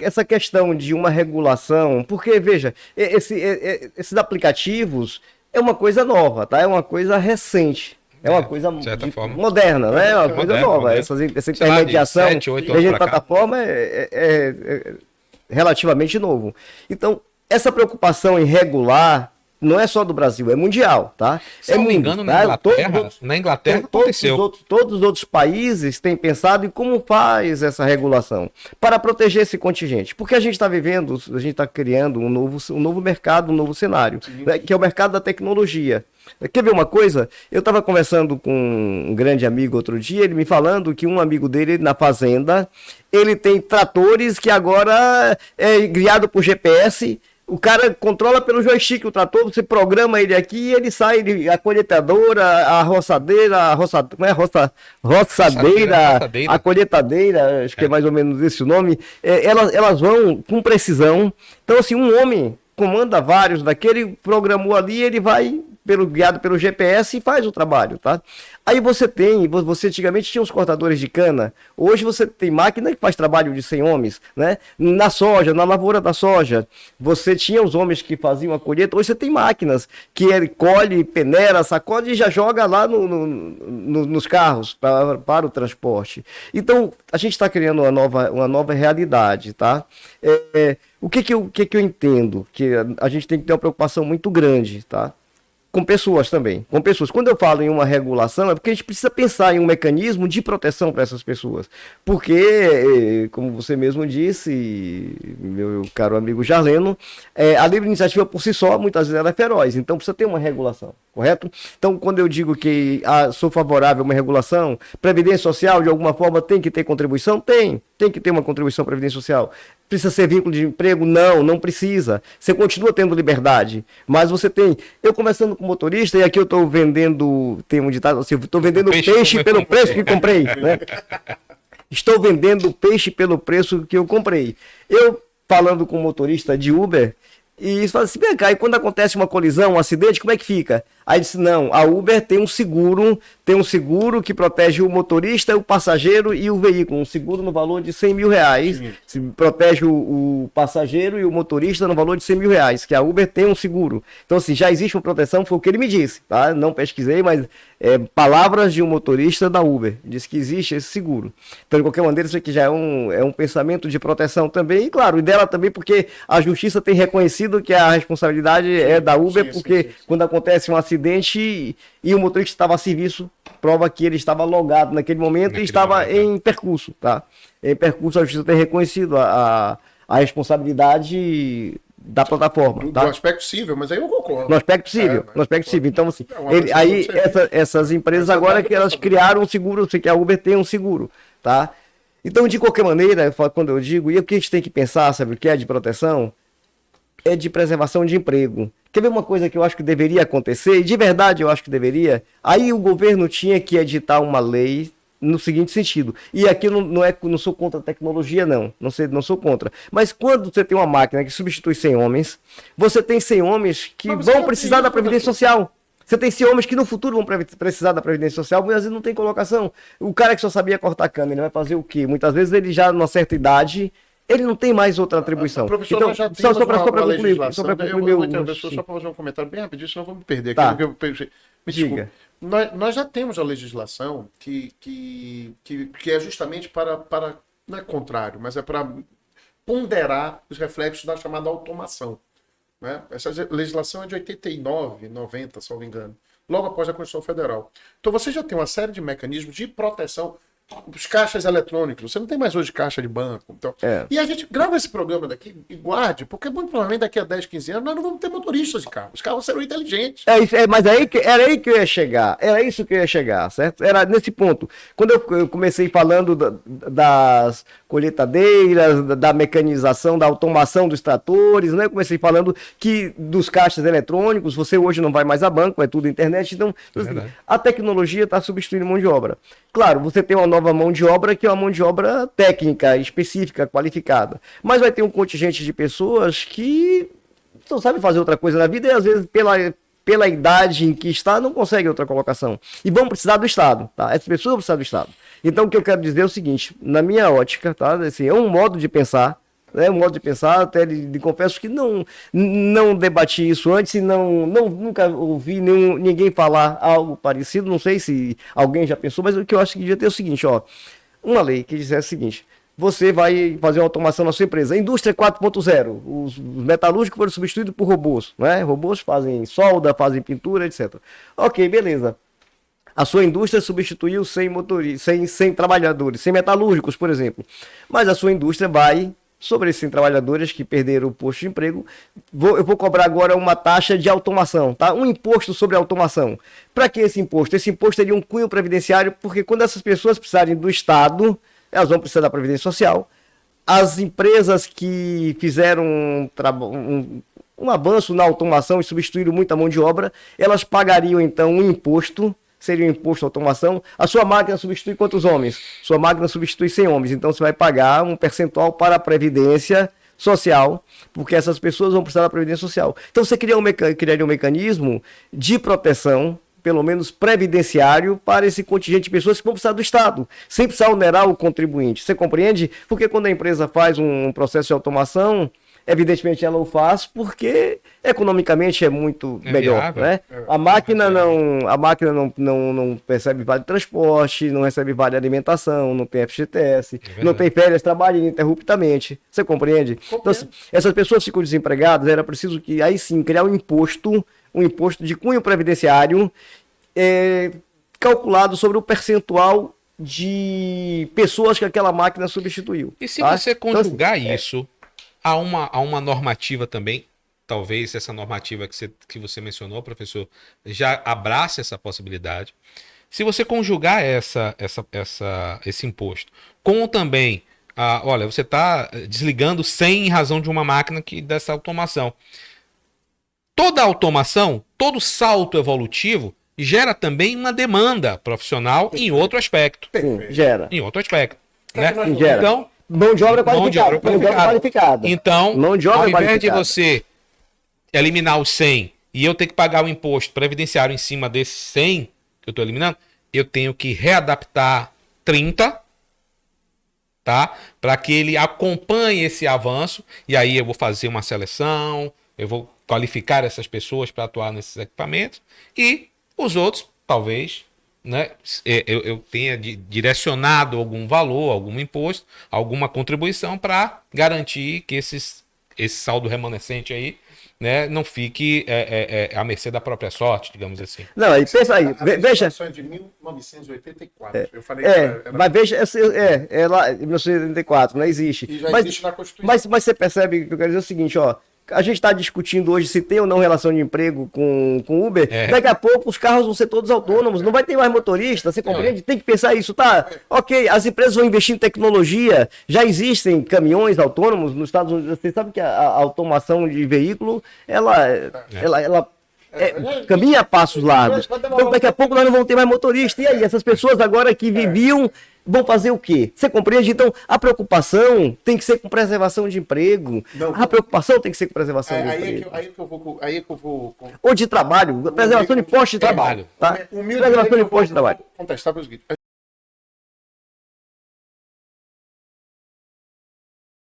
essa questão de uma regulação, porque, veja, esses aplicativos é uma coisa nova, tá? É uma coisa recente. É uma coisa moderna, né? É uma coisa nova. Essa intermediação de plataforma é relativamente novo. Então, essa preocupação em regular não é só do Brasil, é mundial, tá? Se não me engano, na Inglaterra aconteceu. Todos os outros países têm pensado em como faz essa regulação para proteger esse contingente. Porque a gente está criando um novo mercado, um novo cenário, né, que é o mercado da tecnologia. Quer ver uma coisa? Eu estava conversando com um grande amigo outro dia, ele me falando que um amigo dele na fazenda, ele tem tratores que agora é guiado por GPS. O cara controla pelo joystick o trator, você programa ele aqui e ele sai, a colheitadora, a roçadeira, a colheitadeira, acho que é mais ou menos esse o nome, elas vão com precisão. Então, assim, um homem comanda vários daquele, programou ali, ele vai guiado pelo GPS e faz o trabalho, tá? Aí você antigamente tinha os cortadores de cana, hoje você tem máquina que faz trabalho de 100 homens, né? Na soja, na lavoura da soja, você tinha os homens que faziam a colheita, hoje você tem máquinas que ele colhe, peneira, sacode e já joga lá nos carros para o transporte. Então, a gente está criando uma nova realidade, tá? O que eu entendo? Que a gente tem que ter uma preocupação muito grande, tá? Com pessoas também, com pessoas. Quando eu falo em uma regulação, é porque a gente precisa pensar em um mecanismo de proteção para essas pessoas. Porque, como você mesmo disse, meu caro amigo Jarleno, a livre iniciativa por si só, muitas vezes ela é feroz, então precisa ter uma regulação, correto? Então, quando eu digo que sou favorável a uma regulação, Previdência Social, de alguma forma, tem que ter contribuição? Tem que ter uma contribuição para a Previdência Social. Precisa ser vínculo de emprego? Não precisa. Você continua tendo liberdade, mas você tem... Eu conversando com motorista, e aqui eu estou vendendo, tem um ditado assim, estou vendendo peixe pelo preço que comprei, né? Estou vendendo peixe pelo preço que eu comprei. Eu, falando com motorista de Uber, e fala assim, vem cá, e quando acontece uma colisão, um acidente, como é que fica? Aí disse, não, a Uber tem um seguro que protege o motorista, o passageiro e o veículo, um seguro no valor de R$100 mil, se protege o passageiro e o motorista no valor de R$100 mil, que a Uber tem um seguro. Então, assim, já existe uma proteção, foi o que ele me disse, tá? Não pesquisei, mas palavras de um motorista da Uber, disse que existe esse seguro. Então, de qualquer maneira, isso aqui já é um pensamento de proteção também, e claro, e dela também, porque a justiça tem reconhecido que a responsabilidade é da Uber, porque quando acontece um acidente e o motorista estava a serviço, prova que ele estava logado naquele momento e estava em percurso, tá? Em percurso, a justiça tem reconhecido a responsabilidade da plataforma. Do aspecto civil, mas aí eu concordo. No aspecto civil. Então, assim, essas empresas agora que elas criaram um seguro, eu sei que a Uber tem um seguro, tá? Então, de qualquer maneira, quando eu digo, e o que a gente tem que pensar, sabe o que é de proteção? É de preservação de emprego. Quer ver uma coisa que eu acho que deveria acontecer? E de verdade eu acho que deveria. Aí o governo tinha que editar uma lei no seguinte sentido. E aqui não sou contra a tecnologia, não sou contra. Mas quando você tem uma máquina que substitui 100 homens, você tem 100 homens que vão precisar da Previdência Social. Você tem 100 homens que no futuro vão precisar da Previdência Social, muitas vezes não tem colocação. O cara que só sabia cortar cana, ele vai fazer o quê? Muitas vezes ele já, numa certa idade, ele não tem mais outra atribuição. Professor, então, nós já só para concluir. Só para fazer um comentário bem rapidinho, senão eu vou me perder. Tá. Me desculpe. Nós já temos a legislação que é justamente para não é contrário, mas é para ponderar os reflexos da chamada automação. Né? Essa legislação é de 89, 90, se não me engano, logo após a Constituição Federal. Então você já tem uma série de mecanismos de proteção. Os caixas eletrônicos, você não tem mais hoje caixa de banco. Então. E a gente grava esse programa daqui e guarde, porque muito provavelmente daqui a 10, 15 anos nós não vamos ter motoristas de carro. Os carros serão inteligentes. Mas era aí que eu ia chegar. Era isso que eu ia chegar, certo? Era nesse ponto. Quando eu comecei falando das colheitadeiras, da mecanização, da automação dos tratores, né? Eu comecei falando que dos caixas eletrônicos, você hoje não vai mais a banco, é tudo internet. Então, a tecnologia está substituindo mão de obra. Claro, você tem uma nova mão de obra que é uma mão de obra técnica, específica, qualificada. Mas vai ter um contingente de pessoas que não sabem fazer outra coisa na vida e às vezes pela idade em que está não consegue outra colocação. E vão precisar do Estado, tá? Essas pessoas vão precisar do Estado. Então o que eu quero dizer é o seguinte, na minha ótica, tá? Assim, é um modo de pensar, né? Um modo de pensar, até lhe confesso que não debati isso antes e nunca ouvi ninguém falar algo parecido. Não sei se alguém já pensou, mas o que eu acho que devia ter é o seguinte, ó. Uma lei que dissesse o seguinte: você vai fazer uma automação na sua empresa. Indústria 4.0. Os metalúrgicos foram substituídos por robôs, né? Robôs fazem solda, fazem pintura, etc. Ok, beleza. A sua indústria substituiu 100 motoristas, 100 trabalhadores, 100 metalúrgicos, por exemplo. Mas a sua indústria vai, sobre esses 100 trabalhadores que perderam o posto de emprego, eu vou cobrar agora uma taxa de automação, tá? Um imposto sobre a automação. Para que esse imposto? Esse imposto teria um cunho previdenciário, porque quando essas pessoas precisarem do Estado, elas vão precisar da Previdência Social. As empresas que fizeram um avanço na automação e substituíram muita mão de obra, elas pagariam então um imposto, seria um imposto à automação. A sua máquina substitui quantos homens? Sua máquina substitui 100 homens, então você vai pagar um percentual para a Previdência Social, porque essas pessoas vão precisar da Previdência Social. Então você criaria um mecanismo de proteção, pelo menos previdenciário, para esse contingente de pessoas que vão precisar do Estado, sem precisar onerar o contribuinte. Você compreende? Porque quando a empresa faz um processo de automação, evidentemente ela o faz porque economicamente é muito melhor, viável, né? A máquina não percebe vale de transporte, não recebe vale de alimentação, não tem FGTS, não tem férias, trabalha ininterruptamente. Você compreende? Então, essas pessoas ficam desempregadas, era preciso que aí sim criar um imposto de cunho previdenciário calculado sobre o percentual de pessoas que aquela máquina substituiu. E se você conjugar isso a uma normativa também, talvez essa normativa que você mencionou, professor, já abrace essa possibilidade. Se você conjugar esse imposto com também, olha, você está desligando 100 em razão de uma máquina dessa automação. Toda automação, todo salto evolutivo gera também uma demanda profissional em outro aspecto. Sim, gera. Em outro aspecto. Né? Gera. Então, mão de obra qualificada. Então, mão de obra ao invés de você eliminar os 100 e eu ter que pagar o imposto previdenciário em cima desses 100 que eu estou eliminando, eu tenho que readaptar 30, tá? Para que ele acompanhe esse avanço, e aí eu vou fazer uma seleção, eu vou qualificar essas pessoas para atuar nesses equipamentos, e os outros, talvez, né, eu tenha direcionado algum valor, algum imposto, alguma contribuição para garantir que esse saldo remanescente aí, né, não fique à mercê da própria sorte, digamos assim. Não, aí pensa aí, veja. É de 1984. Eu falei mas veja, é lá em 1984, não existe. E já existe na Constituição. Mas você percebe que eu quero dizer o seguinte, ó. A gente está discutindo hoje se tem ou não relação de emprego com Uber. Daqui a pouco os carros vão ser todos autônomos, não vai ter mais motorista, você compreende? Tem que pensar isso, tá? Ok, as empresas vão investir em tecnologia, já existem caminhões autônomos nos Estados Unidos. Você sabe que a automação de veículo, ela caminha a passos largos. Então daqui a pouco nós não vamos ter mais motorista. E aí, essas pessoas agora que viviam vão fazer o quê? Você compreende? Então, a preocupação tem que ser com preservação de emprego. Não, a preocupação tem que ser com preservação de emprego. Aí que eu vou... Ou de trabalho. Preservação de posto de trabalho. Tá? Preservação de posto de trabalho. Contestar pelo seguinte.